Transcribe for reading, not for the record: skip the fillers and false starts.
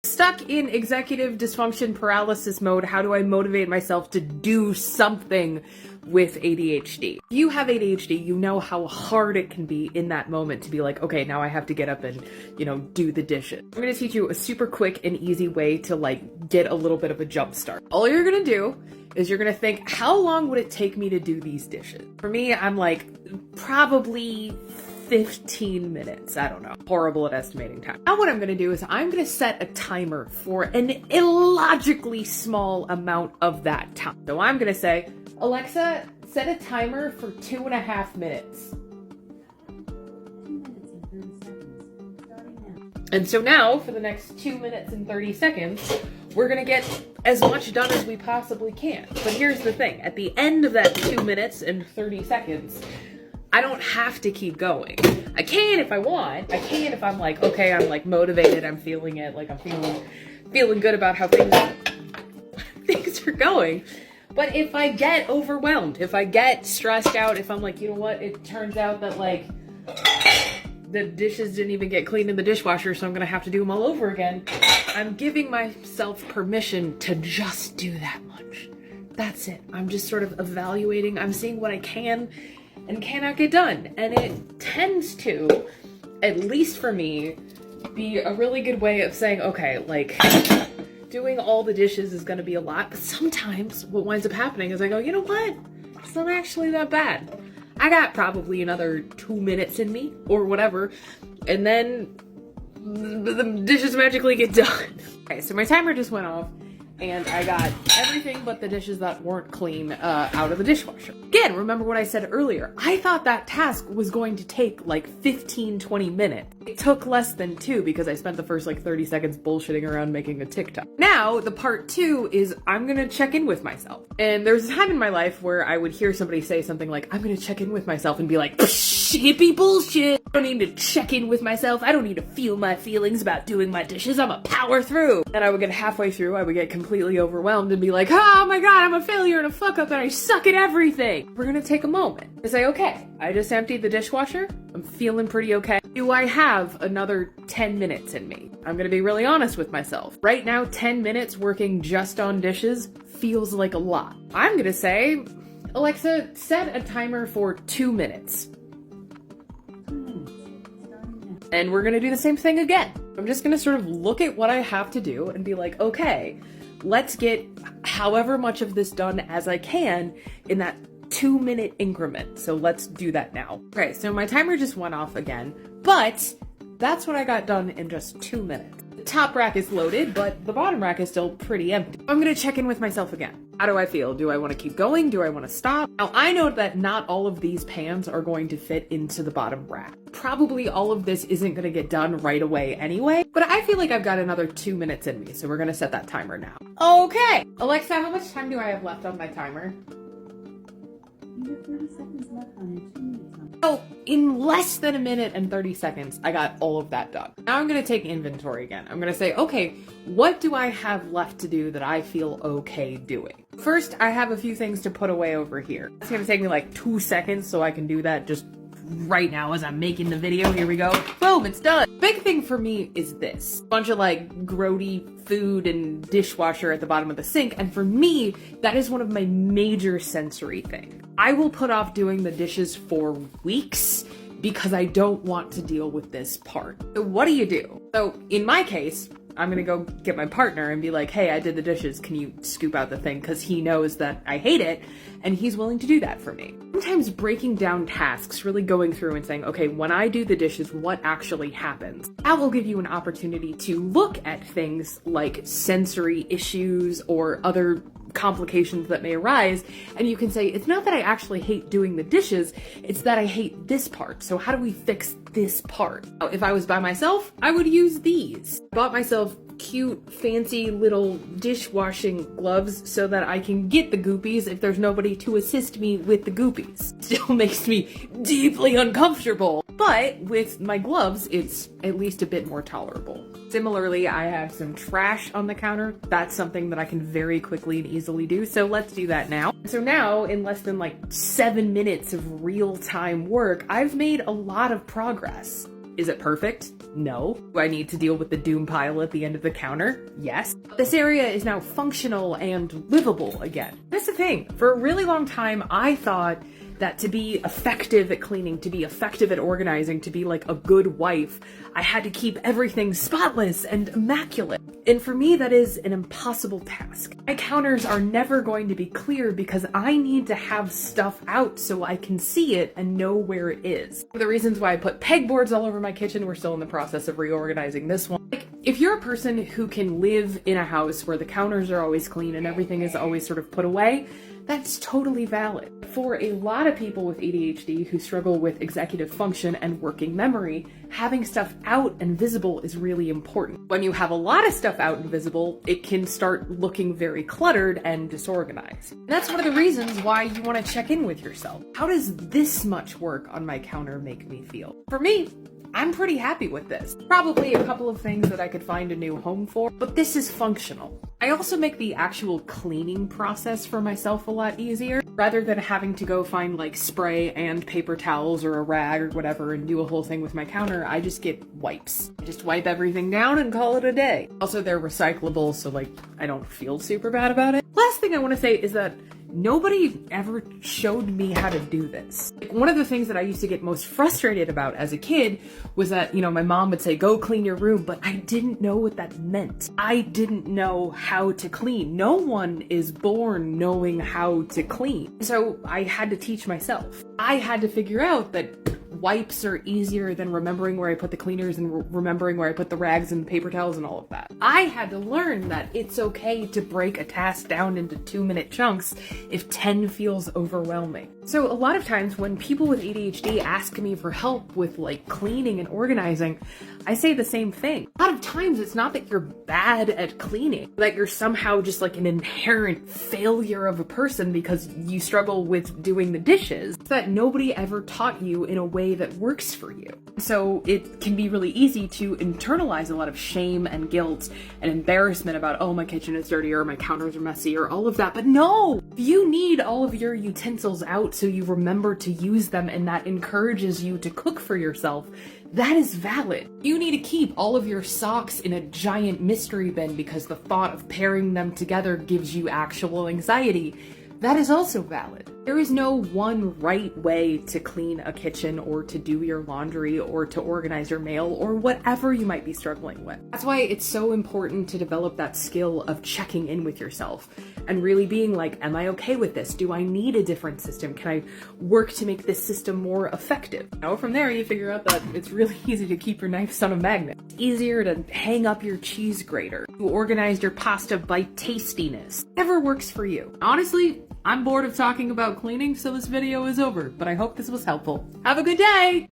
Stuck in executive dysfunction paralysis mode, how do I motivate myself to do something with ADHD? If you have ADHD, you know how hard it can be in that moment to be like, okay, now I have to get up and, do the dishes. I'm gonna teach you a super quick and easy way to get a little bit of a jump start. All you're gonna do is you're gonna think, how long would it take me to do these dishes? For me, I'm probably 15 minutes. I don't know. Horrible at estimating time. Now what I'm gonna do is I'm gonna set a timer for an illogically small amount of that time. So I'm gonna say, Alexa, set a timer for 2.5 minutes. And so now, for the next 2 minutes and 30 seconds, we're gonna get as much done as we possibly can. But here's the thing, at the end of that 2 minutes and 30 seconds, I don't have to keep going. I can if I want. I can if I'm okay, I'm motivated, I'm feeling it, I'm feeling good about how things are going. But if I get overwhelmed, if I get stressed out, if I'm you know what, it turns out that the dishes didn't even get cleaned in the dishwasher, so I'm gonna have to do them all over again, I'm giving myself permission to just do that much. That's it. I'm just sort of evaluating, I'm seeing what I can and cannot get done. And it tends to, at least for me, be a really good way of saying, okay, doing all the dishes is gonna be a lot, but sometimes what winds up happening is I go, you know what? It's not actually that bad. I got probably another 2 minutes in me, or whatever, and then the dishes magically get done. Okay, so my timer just went off, and I got everything but the dishes that weren't clean out of the dishwasher. Again, remember what I said earlier. I thought that task was going to take 15-20 minutes. It took less than 2 because I spent the first 30 seconds bullshitting around making a TikTok. Now, the part 2 is I'm gonna check in with myself. And there's a time in my life where I would hear somebody say something like, I'm gonna check in with myself, and be like, hippie bullshit. I don't need to check in with myself. I don't need to feel my feelings about doing my dishes. I'm a power through. And I would get halfway through, I would get completely overwhelmed and be like, oh my god, I'm a failure and a fuck up and I suck at everything. We're gonna take a moment to say, okay, I just emptied the dishwasher. I'm feeling pretty okay. Do I have another 10 minutes in me? I'm gonna be really honest with myself. Right now, 10 minutes working just on dishes feels like a lot. I'm gonna say, Alexa, set a timer for 2 minutes. And we're gonna do the same thing again. I'm just gonna sort of look at what I have to do and be like, okay, let's get however much of this done as I can in that 2-minute increment. So let's do that now. Okay, so my timer just went off again, but that's what I got done in just 2 minutes. The top rack is loaded, but the bottom rack is still pretty empty. I'm gonna check in with myself again. How do I feel? Do I want to keep going? Do I want to stop? Now, I know that not all of these pans are going to fit into the bottom rack. Probably all of this isn't going to get done right away anyway, but I feel like I've got another 2 minutes in me, so we're going to set that timer now. Okay! Alexa, how much time do I have left on my timer? You have 30 seconds left on your 2 minute timer. Oh, in less than 1 minute and 30 seconds, I got all of that done. Now I'm gonna take inventory again. I'm gonna say, okay, what do I have left to do that I feel okay doing? First, I have a few things to put away over here. It's gonna take me 2 seconds, so I can do that just right now as I'm making the video. Here we go. Boom, it's done. Big thing for me is this. Bunch of grody food and dishwasher at the bottom of the sink, and for me, that is one of my major sensory things. I will put off doing the dishes for weeks because I don't want to deal with this part. So what do you do? So in my case, I'm gonna go get my partner and be like, hey, I did the dishes, can you scoop out the thing? Because he knows that I hate it, and he's willing to do that for me. Sometimes breaking down tasks, really going through and saying, okay, when I do the dishes, what actually happens? That will give you an opportunity to look at things like sensory issues or other complications that may arise, and you can say, it's not that I actually hate doing the dishes, it's that I hate this part. So how do we fix this part? Now, if I was by myself, I would use these. I bought myself cute, fancy little dishwashing gloves so that I can get the goopies if there's nobody to assist me with the goopies. Still makes me deeply uncomfortable, but with my gloves, it's at least a bit more tolerable. Similarly, I have some trash on the counter. That's something that I can very quickly and easily do, so let's do that now. So now, in less than 7 minutes of real-time work, I've made a lot of progress. Is it perfect? No. Do I need to deal with the doom pile at the end of the counter? Yes. This area is now functional and livable again. That's the thing. For a really long time, I thought that to be effective at cleaning, to be effective at organizing, to be like a good wife, I had to keep everything spotless and immaculate. And for me, that is an impossible task. My counters are never going to be clear because I need to have stuff out so I can see it and know where it is. One of the reasons why I put pegboards all over my kitchen, we're still in the process of reorganizing this one. Like, if you're a person who can live in a house where the counters are always clean and everything is always sort of put away, that's totally valid. For a lot of people with ADHD who struggle with executive function and working memory, having stuff out and visible is really important. When you have a lot of stuff out and visible, it can start looking very cluttered and disorganized. And that's one of the reasons why you want to check in with yourself. How does this much work on my counter make me feel? For me, I'm pretty happy with this. Probably a couple of things that I could find a new home for, but this is functional. I also make the actual cleaning process for myself a lot easier. Rather than having to go find like spray and paper towels or a rag or whatever and do a whole thing with my counter, I just get wipes. I just wipe everything down and call it a day. Also, they're recyclable, so like I don't feel super bad about it. Last thing I want to say is that nobody ever showed me how to do this. Like, one of the things that I used to get most frustrated about as a kid was that, you know, my mom would say, go clean your room, but I didn't know what that meant. I didn't know how to clean. No one is born knowing how to clean. So I had to teach myself. I had to figure out that wipes are easier than remembering where I put the cleaners and remembering where I put the rags and the paper towels and all of that. I had to learn that it's okay to break a task down into 2-minute chunks if 10 feels overwhelming. So a lot of times when people with ADHD ask me for help with like cleaning and organizing, I say the same thing. A lot of times it's not that you're bad at cleaning, that you're somehow just like an inherent failure of a person because you struggle with doing the dishes. It's that nobody ever taught you in a way that works for you. So it can be really easy to internalize a lot of shame and guilt and embarrassment about, oh, my kitchen is dirty or my counters are messy or all of that. But no, you need all of your utensils out so you remember to use them and that encourages you to cook for yourself. That is valid. You need to keep all of your socks in a giant mystery bin because the thought of pairing them together gives you actual anxiety. That is also valid. There is no one right way to clean a kitchen or to do your laundry or to organize your mail or whatever you might be struggling with. That's why it's so important to develop that skill of checking in with yourself and really being like, am I okay with this? Do I need a different system? Can I work to make this system more effective? Now from there, you figure out that it's really easy to keep your knives on a magnet. It's easier to hang up your cheese grater. You organize your pasta by tastiness. Whatever works for you. Honestly, I'm bored of talking about cleaning, so this video is over, but I hope this was helpful. Have a good day!